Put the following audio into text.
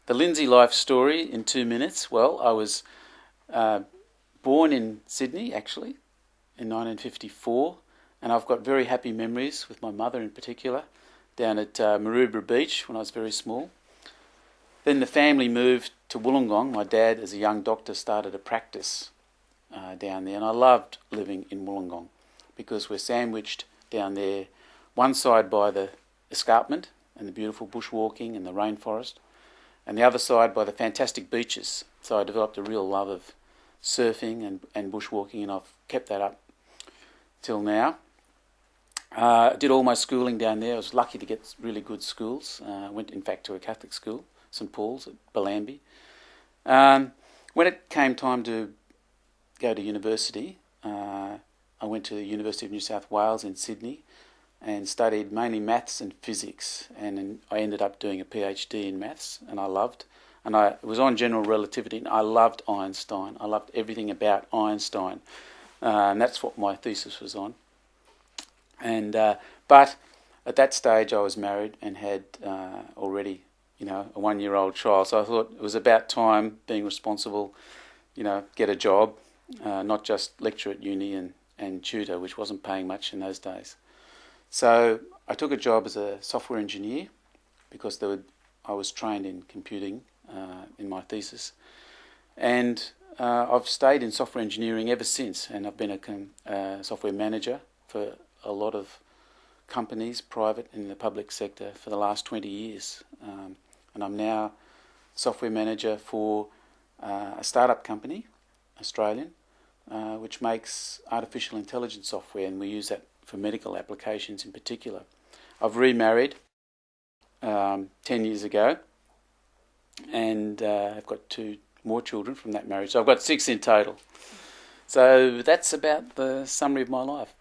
The Lindsay life story in 2 minutes. Well, I was born in Sydney, actually, in 1954, and I've got very happy memories with my mother in particular, down at Maroubra Beach when I was very small. Then the family moved to Wollongong. My dad, as a young doctor, started a practice down there, and I loved living in Wollongong because we're sandwiched down there, one side by the escarpment and the beautiful bushwalking and the rainforest, and the other side by the fantastic beaches. So I developed a real love of surfing and bushwalking, and I've kept that up till now. I did all my schooling down there. I was lucky to get really good schools. I went, in fact, to a Catholic school, St Paul's at Bellambi. When it came time to go to university, I went to the University of New South Wales in Sydney and studied mainly maths and physics, and I ended up doing a PhD in maths, and I loved. And I was on general relativity, and I loved Einstein. I loved everything about Einstein, and that's what my thesis was on. And but at that stage, I was married and had already, a 1-year-old child. So I thought it was about time, being responsible, get a job, not just lecture at uni and tutor, which wasn't paying much in those days. So I took a job as a software engineer because I was trained in computing in my thesis. And I've stayed in software engineering ever since, and I've been a software manager for a lot of companies, private and in the public sector, for the last 20 years. And I'm now software manager for a startup company, Australian, which makes artificial intelligence software, and we use that for medical applications in particular. I've remarried 10 years ago, and I've got 2 more children from that marriage. So I've got 6 in total. So that's about the summary of my life.